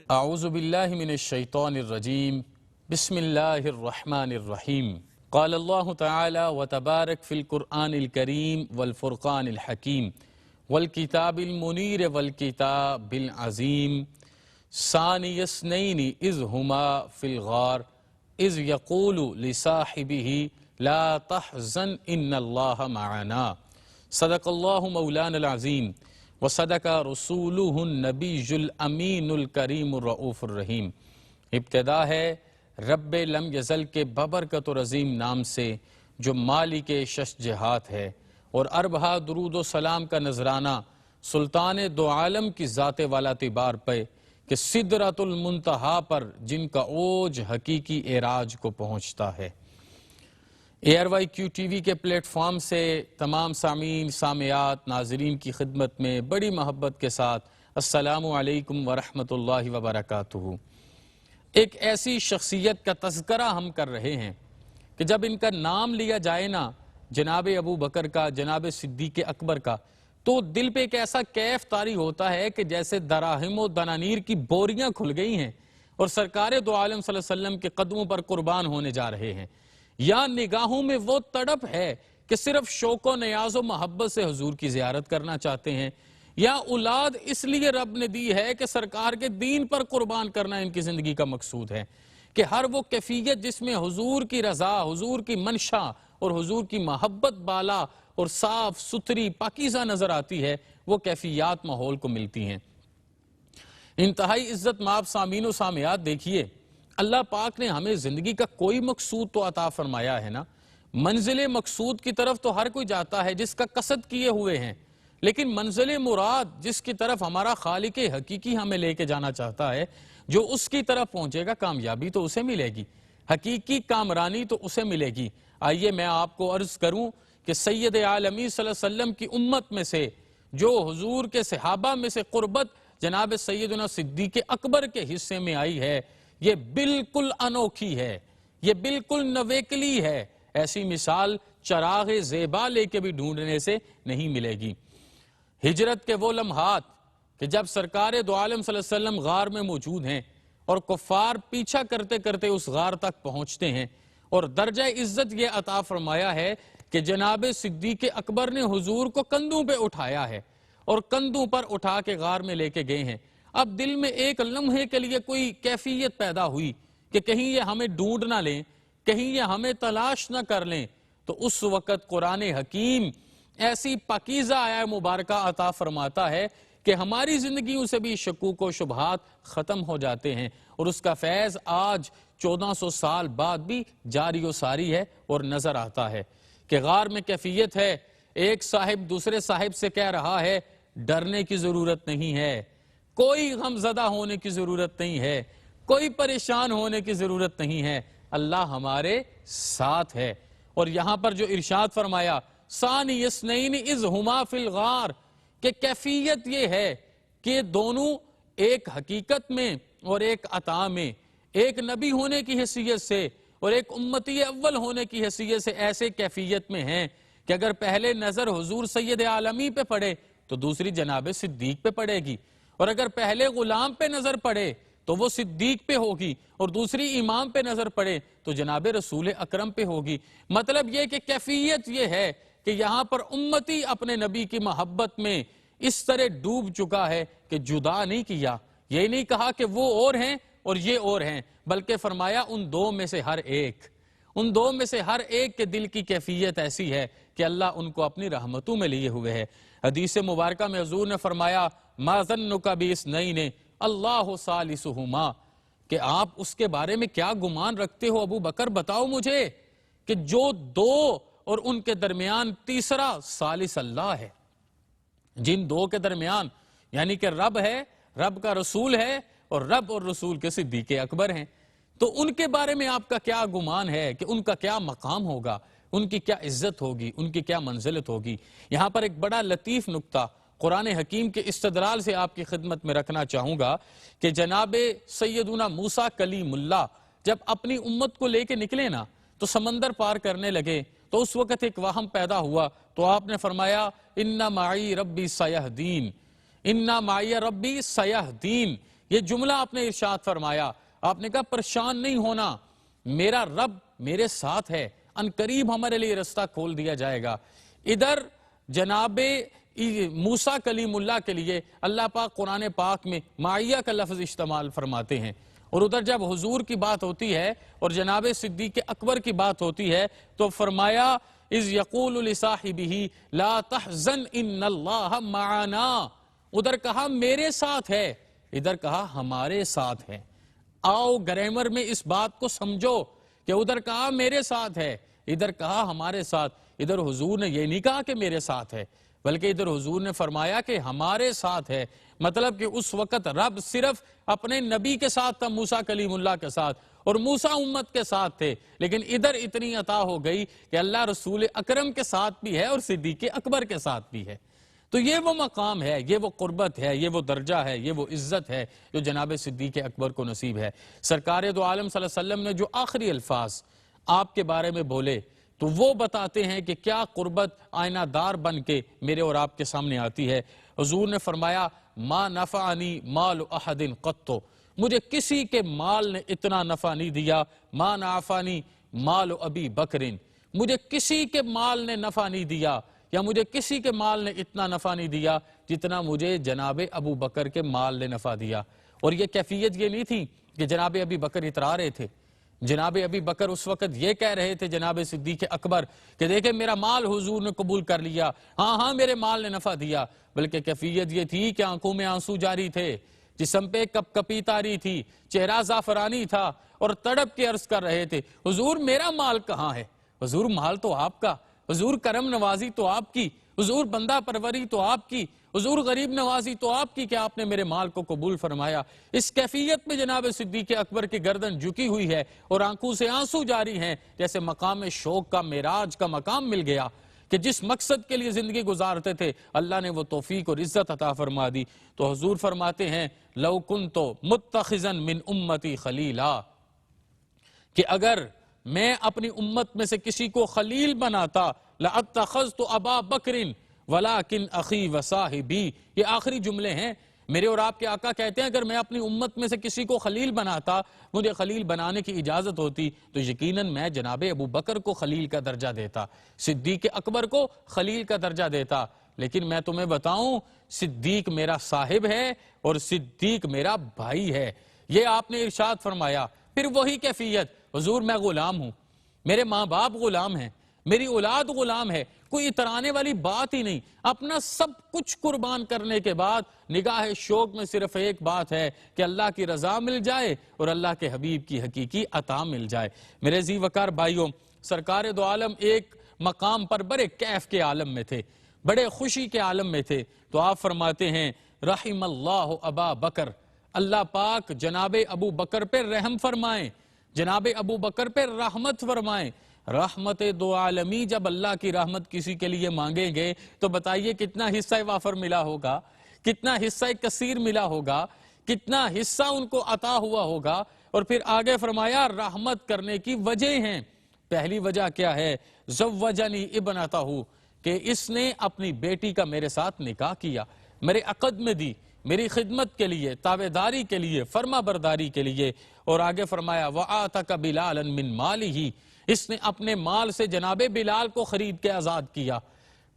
اعوذ باللہ من الشیطان الرجیم بسم اللہ الرحمن الرحیم قال اللہ تعالی وتبارک فی القرآن الکریم والفرقان الحکیم والکتاب المنیر والکتاب العظیم ثانی اثنین اذ ہما فی الغار اذ یقول لصاحبہ لا تحزن ان اللہ معنا صدق اللہ مولانا العظیم وصدق رسولہ النبی الامین الکریم الرؤوف الرحیم۔ ابتدا ہے رب لم یزل کے ببرکت و عظیم نام سے جو مالک شش جہات ہے، اور اربہا درود و سلام کا نذرانہ سلطان دو عالم کی ذات والا اعتبار پہ کہ سدرۃ المنتہا پر جن کا اوج حقیقی اعراج کو پہنچتا ہے۔ ARYQ ٹی وی کے پلیٹ فارم سے تمام سامعین سامعات ناظرین کی خدمت میں بڑی محبت کے ساتھ السلام علیکم ورحمۃ اللہ وبرکاتہ۔ ایک ایسی شخصیت کا تذکرہ ہم کر رہے ہیں کہ جب ان کا نام لیا جائے نا، جناب ابو بکر کا، جناب صدیق اکبر کا، تو دل پہ ایک ایسا کیف طاری ہوتا ہے کہ جیسے دراہم و دنانیر کی بوریاں کھل گئی ہیں اور سرکار دو عالم صلی اللہ علیہ وسلم کے قدموں پر قربان ہونے جا رہے ہیں۔ یا نگاہوں میں وہ تڑپ ہے کہ صرف شوق و نیاز و محبت سے حضور کی زیارت کرنا چاہتے ہیں، یا اولاد اس لیے رب نے دی ہے کہ سرکار کے دین پر قربان کرنا ان کی زندگی کا مقصود ہے، کہ ہر وہ کیفیت جس میں حضور کی رضا، حضور کی منشا اور حضور کی محبت بالا اور صاف ستھری پاکیزہ نظر آتی ہے، وہ کیفیات ماحول کو ملتی ہیں۔ انتہائی عزت مآب سامعین و سامعات، دیکھیے اللہ پاک نے ہمیں زندگی کا کوئی مقصود تو عطا فرمایا ہے نا۔ منزل مقصود کی طرف تو ہر کوئی جاتا ہے جس کا قصد کیے ہوئے ہیں، لیکن منزل مراد جس کی طرف ہمارا خالق حقیقی ہمیں لے کے جانا چاہتا ہے، جو اس کی طرف پہنچے گا کامیابی تو اسے ملے گی، حقیقی کامرانی تو اسے ملے گی۔ آئیے میں آپ کو عرض کروں کہ سید عالمی صلی اللہ علیہ وسلم کی امت میں سے جو حضور کے صحابہ میں سے قربت جناب سیدنا صدیق اکبر کے حصے میں آئی ہے، یہ بالکل انوکھی ہے، یہ بالکل نویکلی ہے۔ ایسی مثال چراغ زیبا لے کے بھی ڈھونڈنے سے نہیں ملے گی۔ ہجرت کے وہ لمحات کہ جب سرکار دو عالم صلی اللہ علیہ وسلم غار میں موجود ہیں اور کفار پیچھا کرتے کرتے اس غار تک پہنچتے ہیں، اور درجہ عزت یہ عطا فرمایا ہے کہ جناب صدیق اکبر نے حضور کو کندھوں پہ اٹھایا ہے اور کندھوں پر اٹھا کے غار میں لے کے گئے ہیں۔ اب دل میں ایک لمحے کے لیے کوئی کیفیت پیدا ہوئی کہ کہیں یہ ہمیں ڈھونڈ نہ لیں، کہیں یہ ہمیں تلاش نہ کر لیں، تو اس وقت قرآن حکیم ایسی پاکیزہ آیہ مبارکہ عطا فرماتا ہے کہ ہماری زندگیوں سے بھی شکوک و شبہات ختم ہو جاتے ہیں، اور اس کا فیض آج 1400 سال بعد بھی جاری و ساری ہے اور نظر آتا ہے کہ غار میں کیفیت ہے۔ ایک صاحب دوسرے صاحب سے کہہ رہا ہے ڈرنے کی ضرورت نہیں ہے، کوئی غم زدہ ہونے کی ضرورت نہیں ہے، کوئی پریشان ہونے کی ضرورت نہیں ہے، اللہ ہمارے ساتھ ہے۔ اور یہاں پر جو ارشاد فرمایا ثانی اثنین اذ ہما فی الغار، کہ کیفیت یہ ہے کہ دونوں ایک حقیقت میں اور ایک عطا میں، ایک نبی ہونے کی حیثیت سے اور ایک امتی اول ہونے کی حیثیت سے ایسے کیفیت میں ہیں کہ اگر پہلے نظر حضور سید عالمی پہ پڑے تو دوسری جناب صدیق پہ پڑے گی، اور اگر پہلے غلام پہ نظر پڑے تو وہ صدیق پہ ہوگی، اور دوسری امام پہ نظر پڑے تو جناب رسول اکرم پہ ہوگی۔ مطلب یہ کہ کیفیت یہ ہے کہ یہاں پر امتی اپنے نبی کی محبت میں اس طرح ڈوب چکا ہے کہ جدا نہیں کیا، یہ نہیں کہا کہ وہ اور ہیں اور یہ اور ہیں، بلکہ فرمایا ان دو میں سے ہر ایک، ان دو میں سے ہر ایک کے دل کی کیفیت ایسی ہے کہ اللہ ان کو اپنی رحمتوں میں لیے ہوئے ہے۔ حدیث مبارکہ میں حضور نے فرمایا ما ظنک باثنین اللہ ثالثہما، کہ آپ اس کے بارے میں کیا گمان رکھتے ہو ابو بکر، بتاؤ مجھے کہ جو دو اور ان کے درمیان تیسرا ثالث اللہ ہے، جن دو کے درمیان یعنی کہ رب ہے، رب کا رسول ہے، اور رب اور رسول کے صدیق اکبر ہیں، تو ان کے بارے میں آپ کا کیا گمان ہے کہ ان کا کیا مقام ہوگا، ان کی کیا عزت ہوگی، ان کی کیا منزلت ہوگی۔ یہاں پر ایک بڑا لطیف نکتہ قرآن حکیم کے استدلال سے آپ کی خدمت میں رکھنا چاہوں گا کہ جناب سیدنا موسیٰ کلیم اللہ جب اپنی امت کو لے کے نکلے نا تو سمندر پار کرنے لگے، تو اس وقت ایک وہم پیدا ہوا، تو آپ نے فرمایا اِنَّ مَعِي رَبِّي سَيَهْدِينِ، اِنَّ مَعِي رَبِّي سَيَهْدِينِ، یہ جملہ آپ نے ارشاد فرمایا، آپ نے کہا پریشان نہیں ہونا، میرا رب میرے ساتھ ہے، ان قریب ہمارے لیے رستہ کھول دیا جائے گا۔ ادھر جناب موسیٰ کلیم اللہ کے لیے اللہ پاک قرآن پاک میں معیہ کا لفظ استعمال فرماتے ہیں، اور ادھر جب حضور کی بات ہوتی ہے اور جناب صدیق اکبر کی بات ہوتی ہے تو فرمایا اذ یقول لصاحبہ لا تحزن ان اللہ معنا، ادھر کہا میرے ساتھ ہے، ادھر کہا ہمارے ساتھ ہے۔ آؤ گرامر میں اس بات کو سمجھو کہ ادھر کہا میرے ساتھ ہے، ادھر کہا ہمارے ساتھ۔ ادھر حضور نے یہ نہیں کہا کہ میرے ساتھ ہے، بلکہ ادھر حضور نے فرمایا کہ ہمارے ساتھ ہے، مطلب کہ اس وقت رب صرف اپنے نبی کے ساتھ تھا، موسیٰ کلیم اللہ کے ساتھ، اور موسیٰ امت کے ساتھ تھے، لیکن ادھر اتنی عطا ہو گئی کہ اللہ رسول اکرم کے ساتھ بھی ہے اور صدیق اکبر کے ساتھ بھی ہے۔ تو یہ وہ مقام ہے، یہ وہ قربت ہے، یہ وہ درجہ ہے، یہ وہ عزت ہے جو جناب صدیق اکبر کو نصیب ہے۔ سرکار دو عالم صلی اللہ علیہ وسلم نے جو آخری الفاظ آپ کے بارے میں بولے تو وہ بتاتے ہیں کہ کیا قربت آئینہ دار بن کے میرے اور آپ کے سامنے آتی ہے۔ حضور نے فرمایا ما نفعنی مال احد قط، مجھے کسی کے مال نے اتنا نفع نہیں دیا، ما نفعنی مال ابی بکر، مجھے کسی کے مال نے نفع نہیں دیا، یا مجھے کسی کے مال نے اتنا نفع نہیں دیا جتنا مجھے جناب ابو بکر کے مال نے نفع دیا۔ اور یہ کیفیت یہ نہیں تھی کہ جناب ابی بکر اترا رہے تھے، جناب ابی بکر اس وقت یہ کہہ رہے تھے جناب صدیق اکبر کہ دیکھیں میرا مال حضور نے قبول کر لیا، ہاں میرے مال نے نفع دیا، بلکہ کیفیت یہ تھی کہ آنکھوں میں آنسو جاری تھے، جسم پہ کپ کپی تاری تھی، چہرہ زعفرانی تھا، اور تڑپ کے عرض کر رہے تھے حضور میرا مال کہاں ہے؟ حضور مال تو آپ کا، حضور کرم نوازی تو آپ کی، حضور بندہ پروری تو آپ کی، حضور غریب نوازی تو آپ کی، کہ آپ نے میرے مال کو قبول فرمایا۔ اس کیفیت میں جناب صدیق اکبر کی گردن جھکی ہوئی ہے اور آنکھوں سے آنسو جاری ہیں، جیسے مقام شوق کا معراج کا مقام مل گیا کہ جس مقصد کے لیے زندگی گزارتے تھے اللہ نے وہ توفیق اور عزت عطا فرما دی۔ تو حضور فرماتے ہیں لو کنت متخذا من امتی خلیلا، کہ اگر میں اپنی امت میں سے کسی کو خلیل بناتا لاتخذت ابا بکر ولکن اخی وصاحبی، یہ آخری جملے ہیں۔ میرے اور آپ کے آقا کہتے ہیں اگر میں اپنی امت میں سے کسی کو خلیل بناتا، مجھے خلیل بنانے کی اجازت ہوتی تو یقیناً میں جناب ابو بکر کو خلیل کا درجہ دیتا، صدیق اکبر کو خلیل کا درجہ دیتا۔ لیکن میں تمہیں بتاؤں صدیق میرا صاحب ہے اور صدیق میرا بھائی ہے، یہ آپ نے ارشاد فرمایا۔ پھر وہی کیفیت، حضور میں غلام ہوں، میرے ماں باپ غلام ہیں، میری اولاد غلام ہے، کوئی اترانے والی بات ہی نہیں، اپنا سب کچھ قربان کرنے کے بعد نگاہ شوق میں صرف ایک بات ہے کہ اللہ کی رضا مل جائے اور اللہ کے حبیب کی حقیقی عطا مل جائے۔ میرے ذی وقار بھائیوں، سرکار دو عالم ایک مقام پر بڑے کیف کے عالم میں تھے، بڑے خوشی کے عالم میں تھے، تو آپ فرماتے ہیں رحم اللہ ابا بکر، اللہ پاک جناب ابو بکر پہ رحم فرمائیں، جناب ابو بکر پہ رحمت فرمائیں۔ رحمت دو عالمی جب اللہ کی رحمت کسی کے لیے مانگیں گے تو بتائیے کتنا حصہ وافر ملا ہوگا، کتنا حصہ کثیر ملا ہوگا، کتنا حصہ ان کو عطا ہوا ہوگا۔ اور پھر آگے فرمایا رحمت کرنے کی وجہ ہیں، پہلی وجہ کیا ہے؟ زوجنی ابنتہ، کہ اس نے اپنی بیٹی کا میرے ساتھ نکاح کیا، میرے عقد میں دی، میری خدمت کے لیے، تابعداری کے لیے، فرما برداری کے لیے۔ اور آگے فرمایا وَآتَكَ بِلَالًا مِّن مَالِهِ، اس نے اپنے مال سے جناب بلال کو خرید کے آزاد کیا،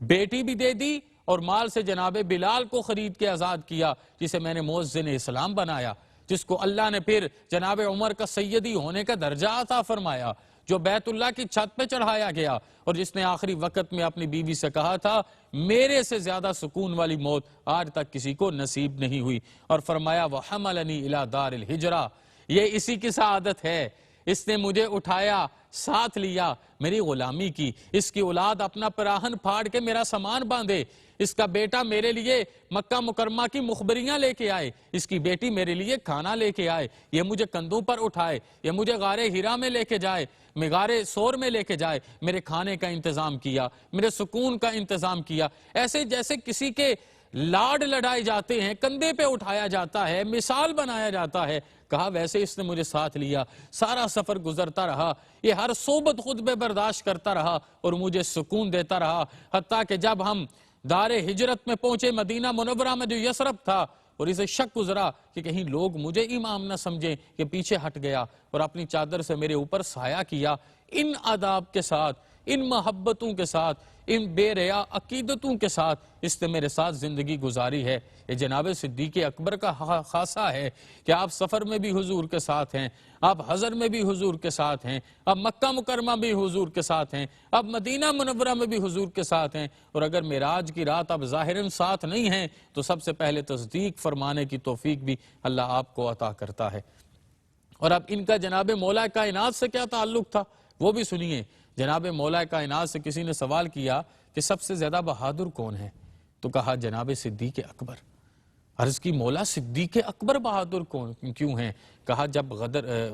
بیٹی بھی دے دی اور مال سے جناب بلال کو خرید کے آزاد کیا، جسے میں نے مؤذن اسلام بنایا، جس کو اللہ نے پھر جناب عمر کا سیدی ہونے کا درجہ عطا فرمایا، جو بیت اللہ کی چھت پہ چڑھایا گیا، اور جس نے آخری وقت میں اپنی بیوی سے کہا تھا میرے سے زیادہ سکون والی موت آج تک کسی کو نصیب نہیں ہوئی، اور فرمایا وَحَمَلَنِي إِلَى دَارِ الْحِجْرَةِ، یہ اسی کی سعادت ہے، اس نے مجھے اٹھایا، ساتھ لیا، میری غلامی کی، اس کی اولاد اپنا پراہن پھاڑ کے میرا سامان باندھے، اس کا بیٹا میرے لیے مکہ مکرمہ کی مخبریاں لے کے آئے، اس کی بیٹی میرے لیے کھانا لے کے آئے، یہ مجھے کندھوں پر اٹھائے، یہ مجھے غار ہیرا میں لے کے جائے، غار سور میں لے کے جائے، میرے کھانے کا انتظام کیا، میرے سکون کا انتظام کیا، ایسے جیسے کسی کے لاڈ لڑائے جاتے ہیں، کندھے پہ اٹھایا جاتا ہے، مثال بنایا جاتا ہے، کہا ویسے اس نے مجھے ساتھ لیا، سارا سفر گزرتا رہا، یہ ہر صحبت خود بے برداشت کرتا رہا اور مجھے سکون دیتا رہا، حتیٰ کہ جب ہم دار ہجرت میں پہنچے، مدینہ منورہ میں جو یثرب تھا اور اسے شک گزرا کہ کہیں لوگ مجھے امام نہ سمجھیں کہ پیچھے ہٹ گیا اور اپنی چادر سے میرے اوپر سایہ کیا۔ ان آداب کے ساتھ، ان محبتوں کے ساتھ، ان بے ریا عقیدتوں کے ساتھ اس نے میرے ساتھ زندگی گزاری ہے۔ یہ جناب صدیق اکبر کا خاصہ ہے کہ آپ سفر میں بھی حضور کے ساتھ ہیں، آپ حضر میں بھی حضور کے ساتھ ہیں، اب مکہ مکرمہ بھی حضور کے ساتھ ہیں، اب مدینہ منورہ میں بھی حضور کے ساتھ ہیں، اور اگر معراج کی رات اب ظاہراً ساتھ نہیں ہیں تو سب سے پہلے تصدیق فرمانے کی توفیق بھی اللہ آپ کو عطا کرتا ہے۔ اور اب ان کا جناب مولا کائنات سے کیا تعلق تھا وہ بھی سنیے۔ جناب مولا کائنات سے کسی نے سوال کیا کہ سب سے زیادہ بہادر کون ہے؟ تو کہا جناب صدیق اکبر۔ عرض کی مولا صدیق اکبر بہادر کیوں ہیں؟ کہا جب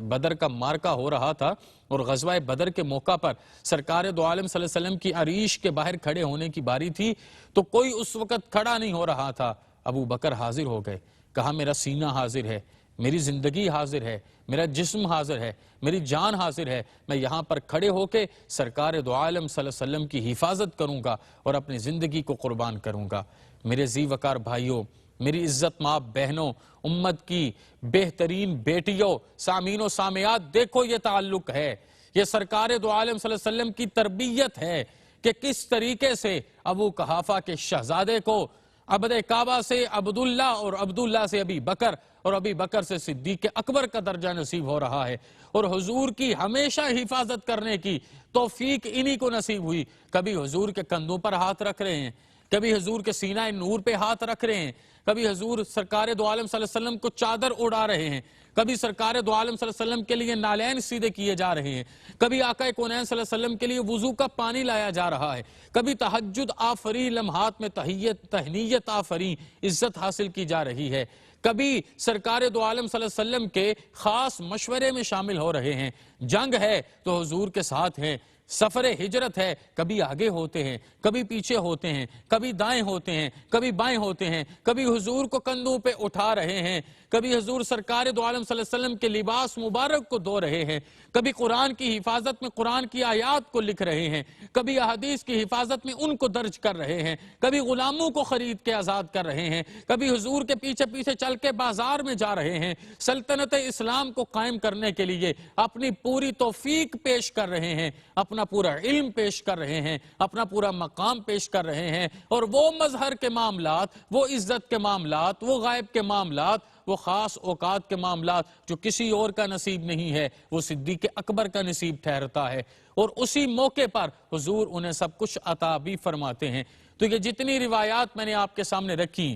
بدر کا مارکہ ہو رہا تھا اور غزوہ بدر کے موقع پر سرکار دو عالم صلی اللہ علیہ وسلم کی عریش کے باہر کھڑے ہونے کی باری تھی تو کوئی اس وقت کھڑا نہیں ہو رہا تھا۔ ابو بکر حاضر ہو گئے، کہا میرا سینہ حاضر ہے، میری زندگی حاضر ہے، میرا جسم حاضر ہے، میری جان حاضر ہے، میں یہاں پر کھڑے ہو کے سرکار دو عالم صلی اللہ علیہ وسلم کی حفاظت کروں گا اور اپنی زندگی کو قربان کروں گا۔ میرے ذی وقار بھائیوں، میری عزت ماں بہنوں، امت کی بہترین بیٹیوں، سامعین و سامعات، دیکھو یہ تعلق ہے، یہ سرکار دو عالم صلی اللہ علیہ وسلم کی تربیت ہے کہ کس طریقے سے ابو قحافہ کے شہزادے کو عبد کعبہ سے عبداللہ اور عبداللہ سے ابی بکر اور ابی بکر سے صدیق اکبر کا درجہ نصیب ہو رہا ہے، اور حضور کی ہمیشہ حفاظت کرنے کی توفیق انہی کو نصیب ہوئی۔ کبھی حضور کے کندھوں پر ہاتھ رکھ رہے ہیں، کبھی حضور کے سینہ نور پہ ہاتھ رکھ رہے ہیں، کبھی حضور سرکار دو عالم صلی اللہ علیہ وسلم کو چادر اڑا رہے ہیں، کبھی سرکار دو عالم صلی اللہ علیہ وسلم کے لیے نالین سیدھے کیے جا رہے ہیں، کبھی آقا کونین صلی اللہ علیہ وسلم کے لیے وضو کا پانی لایا جا رہا ہے، کبھی تہجد آفری لمحات میں تہنیت آفری عزت حاصل کی جا رہی ہے، کبھی سرکار دو عالم صلی اللہ علیہ وسلم کے خاص مشورے میں شامل ہو رہے ہیں، جنگ ہے تو حضور کے ساتھ ہیں، سفر ہجرت ہے کبھی آگے ہوتے ہیں، کبھی پیچھے ہوتے ہیں، کبھی دائیں ہوتے ہیں، کبھی بائیں ہوتے ہیں، کبھی حضور کو کندھوں پہ اٹھا رہے ہیں، کبھی حضور سرکار دو عالم صلی اللہ علیہ وسلم کے لباس مبارک کو دھو رہے ہیں، کبھی قرآن کی حفاظت میں قرآن کی آیات کو لکھ رہے ہیں، کبھی احادیث کی حفاظت میں ان کو درج کر رہے ہیں، کبھی غلاموں کو خرید کے آزاد کر رہے ہیں، کبھی حضور کے پیچھے پیچھے چل کے بازار میں جا رہے ہیں، سلطنت اسلام کو قائم کرنے کے لیے اپنی پوری توفیق پیش کر رہے ہیں، اپنا پورا علم پیش کر رہے ہیں، اپنا پورا مقام پیش کر رہے ہیں، اور وہ مظہر کے معاملات، وہ عزت کے معاملات، وہ غائب کے معاملات، وہ خاص اوقات کے معاملات جو کسی اور کا نصیب نہیں ہے، وہ صدیق اکبر کا نصیب ٹھہرتا ہے، اور اسی موقع پر حضور انہیں سب کچھ عطا بھی فرماتے ہیں۔ تو یہ جتنی روایات میں نے آپ کے سامنے رکھی،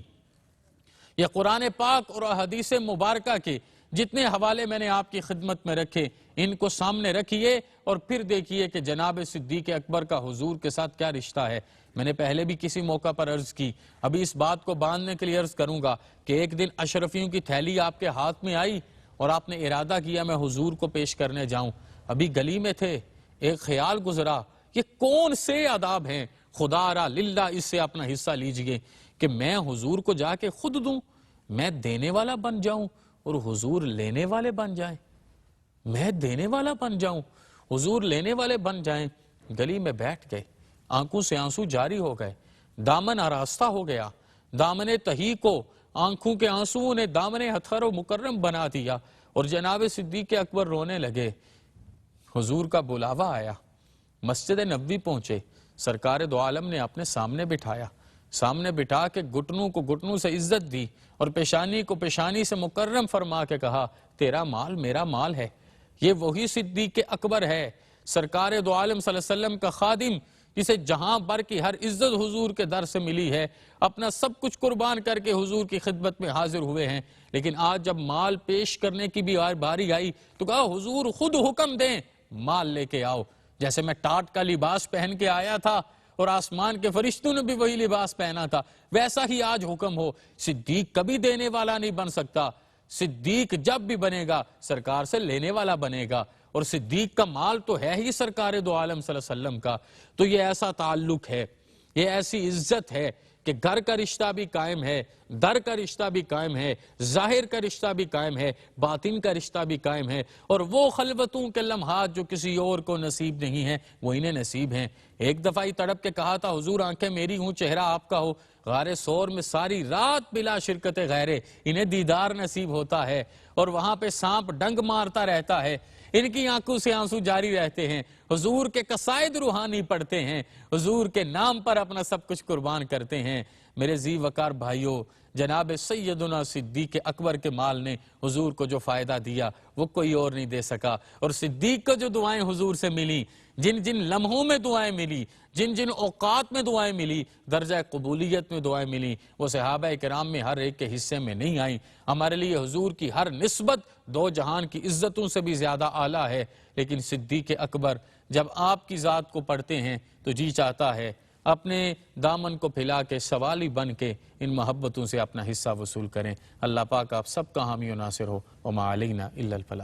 یہ قرآن پاک اور حدیث مبارکہ کے جتنے حوالے میں نے آپ کی خدمت میں رکھے، ان کو سامنے رکھیے اور پھر دیکھیے کہ جناب صدیق اکبر کا حضور کے ساتھ کیا رشتہ ہے۔ میں نے پہلے بھی کسی موقع پر عرض کی، ابھی اس بات کو باندھنے کے لیے عرض کروں گا کہ ایک دن اشرفیوں کی تھیلی آپ کے ہاتھ میں آئی اور آپ نے ارادہ کیا میں حضور کو پیش کرنے جاؤں، ابھی گلی میں تھے، ایک خیال گزرا یہ کون سے آداب ہیں، خدا را للہ اس سے اپنا حصہ لیجئے کہ میں حضور کو جا کے خود دوں، میں دینے والا بن جاؤں اور حضور لینے والے بن جائیں، میں دینے والا بن جاؤں حضور لینے والے بن جائیں۔ گلی میں بیٹھ گئے، آنکھوں سے آنسو جاری ہو گئے، دامن آراستہ ہو گیا، دامن تہی کو آنکھوں کے آنسو نے دامن ہتھر و مکرم بنا دیا، اور جناب صدیق اکبر رونے لگے۔ حضور کا بلاوا آیا، مسجد نبوی پہنچے، سرکار دو عالم نے اپنے سامنے بٹھایا، سامنے بٹھا کے گھٹنوں کو گھٹنوں سے عزت دی اور پیشانی کو پیشانی سے مکرم فرما کے کہا تیرا مال میرا مال ہے۔ یہ وہی صدیق اکبر ہے، سرکار دو عالم صلی اللہ علیہ وسلم کا خادم، جسے جہاں بھر کی ہر عزت حضور کے در سے ملی ہے، اپنا سب کچھ قربان کر کے حضور کی خدمت میں حاضر ہوئے ہیں، لیکن آج جب مال پیش کرنے کی بھی باری آئی تو کہا حضور خود حکم دیں مال لے کے آؤ۔ جیسے میں ٹاٹ کا لباس پہن کے آیا تھا اور آسمان کے فرشتوں نے بھی وہی لباس پہنا تھا، ویسا ہی آج حکم ہو۔ صدیق کبھی دینے والا نہیں بن سکتا، صدیق جب بھی بنے گا سرکار سے لینے والا بنے گا، اور صدیق کا مال تو ہے ہی سرکار دو عالم صلی اللہ علیہ وسلم کا۔ تو یہ ایسا تعلق ہے، یہ ایسی عزت ہے کہ گھر کا رشتہ بھی قائم ہے، در کا رشتہ بھی قائم ہے، ظاہر کا رشتہ بھی قائم ہے، باطن کا رشتہ بھی قائم ہے، اور وہ خلوتوں کے لمحات جو کسی اور کو نصیب نہیں ہیں وہ انہیں نصیب ہیں۔ ایک دفعہ ہی تڑپ کے کہا تھا حضور آنکھیں میری ہوں چہرہ آپ کا ہو، غار سور میں ساری رات بلا شرکت غیرے انہیں دیدار نصیب ہوتا ہے، اور وہاں پہ سانپ ڈنگ مارتا رہتا ہے، ان کی آنکھوں سے آنسو جاری رہتے ہیں، حضور کے قصائد روحانی پڑھتے ہیں، حضور کے نام پر اپنا سب کچھ قربان کرتے ہیں۔ میرے ذی وقار بھائیوں، جناب سیدنا صدیق اکبر کے مال نے حضور کو جو فائدہ دیا وہ کوئی اور نہیں دے سکا، اور صدیق کو جو دعائیں حضور سے ملی، جن جن لمحوں میں دعائیں ملی، جن جن اوقات میں دعائیں ملی، درجہ قبولیت میں دعائیں ملی، وہ صحابہ کرام میں ہر ایک کے حصے میں نہیں آئیں۔ ہمارے لیے حضور کی ہر نسبت دو جہان کی عزتوں سے بھی زیادہ اعلیٰ ہے، لیکن صدیق اکبر جب آپ کی ذات کو پڑھتے ہیں تو جی چاہتا ہے اپنے دامن کو پھیلا کے سوالی بن کے ان محبتوں سے اپنا حصہ وصول کریں۔ اللہ پاک آپ سب کا حامی و ناصر ہو، وما علینا الا البلاغ۔